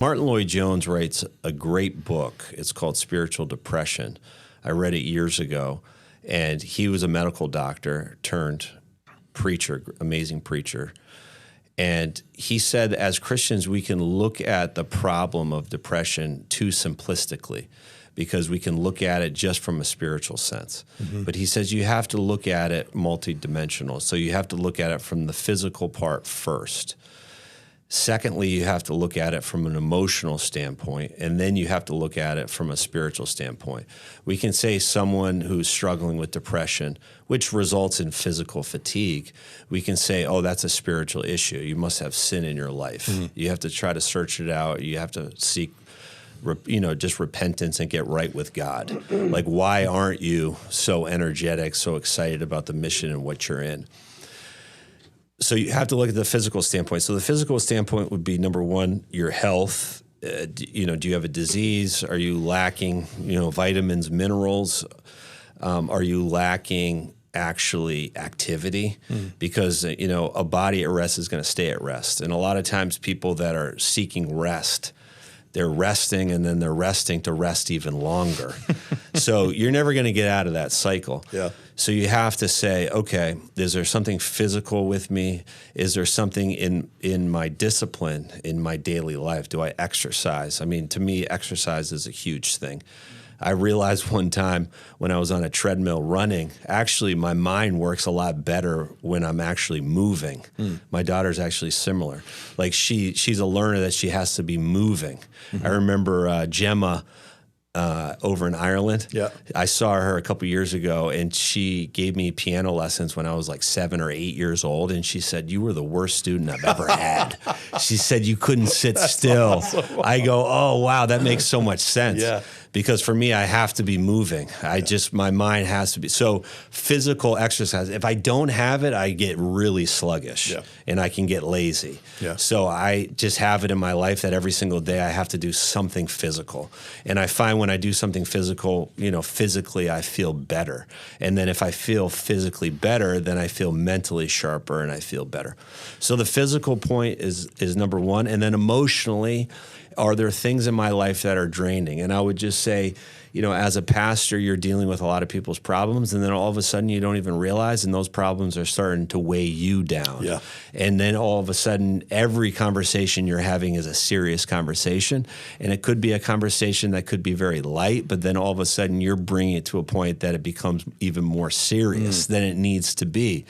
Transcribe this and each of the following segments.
Martin Lloyd-Jones writes a great book. It's called Spiritual Depression. I read it years ago, and he was a medical doctor turned preacher, amazing preacher. And he said, as Christians, we can look at the problem of depression too simplistically because we can look at it just from a spiritual sense. Mm-hmm. But he says you have to look at it multidimensional. So you have to look at it from the physical part first. Secondly, you have to look at it from an emotional standpoint, and then you have to look at it from a spiritual standpoint. We can say someone who's struggling with depression, which results in physical fatigue, we can say, oh, that's a spiritual issue. You must have sin in your life. Mm-hmm. You have to try to search it out. You have to seek, just repentance and get right with God. Like, why aren't you so energetic, so excited about the mission and what you're in? So you have to look at the physical standpoint. So the physical standpoint would be, number one, your health. Do you have a disease? Are you lacking, vitamins, minerals? Are you lacking actually activity? Because, a body at rest is going to stay at rest. And a lot of times people that are seeking rest, they're resting and then they're resting to rest even longer. So you're never going to get out of that cycle. Yeah. So you have to say, okay, is there something physical with me? Is there something in my discipline, in my daily life? Do I exercise? I mean, to me, exercise is a huge thing. I realized one time when I was on a treadmill running, actually my mind works a lot better when I'm actually moving. My daughter's actually similar. Like she's a learner that she has to be moving. Mm-hmm. I remember Gemma over in Ireland. Yeah. I saw her a couple years ago, and she gave me piano lessons when I was like 7 or 8 years old. And she said, "You were the worst student I've ever had." She said, "You couldn't sit still." Awesome. I go, "Oh, wow, that makes so much sense." Yeah. Because for me, I have to be moving. My mind has to be. So physical exercise, if I don't have it, I get really sluggish and I can get lazy. Yeah. So I just have it in my life that every single day I have to do something physical. And I find when I do something physical, physically I feel better. And then if I feel physically better, then I feel mentally sharper and I feel better. So the physical point is number one. And then emotionally, are there things in my life that are draining? And I would just say, as a pastor, you're dealing with a lot of people's problems, and then all of a sudden you don't even realize, and those problems are starting to weigh you down. Yeah. And then all of a sudden, every conversation you're having is a serious conversation, and it could be a conversation that could be very light, but then all of a sudden you're bringing it to a point that it becomes even more serious than it needs to be.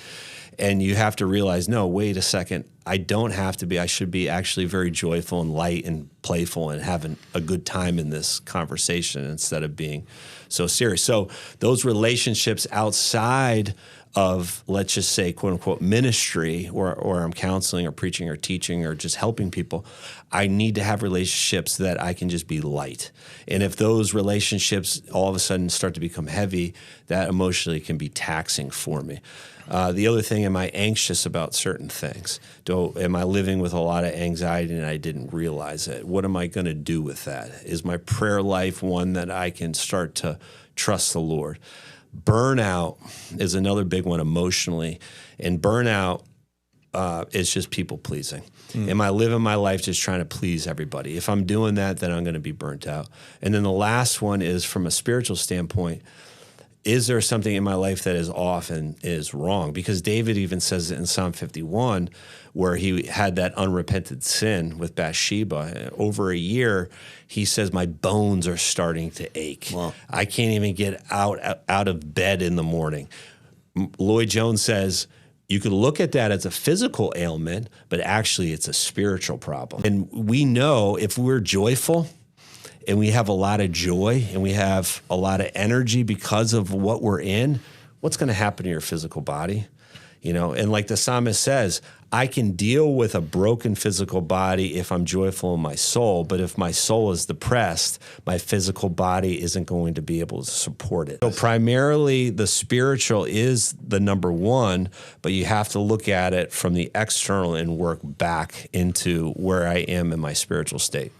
And you have to realize, no, wait a second, I don't have to be. I should be actually very joyful and light and playful and having a good time in this conversation instead of being so serious. So those relationships outside of, let's just say, quote unquote, ministry, or I'm counseling or preaching or teaching or just helping people, I need to have relationships that I can just be light. And if those relationships all of a sudden start to become heavy, that emotionally can be taxing for me. The other thing, am I anxious about certain things? Am I living with a lot of anxiety and I didn't realize it? What am I going to do with that? Is my prayer life one that I can start to trust the Lord? Burnout is another big one emotionally. And burnout is just people pleasing. Am I living my life just trying to please everybody? If I'm doing that, then I'm going to be burnt out. And then the last one is from a spiritual standpoint. Is there something in my life that is off and is wrong? Because David even says it in Psalm 51, where he had that unrepented sin with Bathsheba. Over a year, he says, my bones are starting to ache. Wow. I can't even get out of bed in the morning. Lloyd-Jones says, you could look at that as a physical ailment, but actually it's a spiritual problem. And we know if we're joyful, and we have a lot of joy and we have a lot of energy because of what we're in, what's going to happen to your physical body? And like the psalmist says, I can deal with a broken physical body if I'm joyful in my soul, but if my soul is depressed, my physical body isn't going to be able to support it. So primarily the spiritual is the number one, but you have to look at it from the external and work back into where I am in my spiritual state.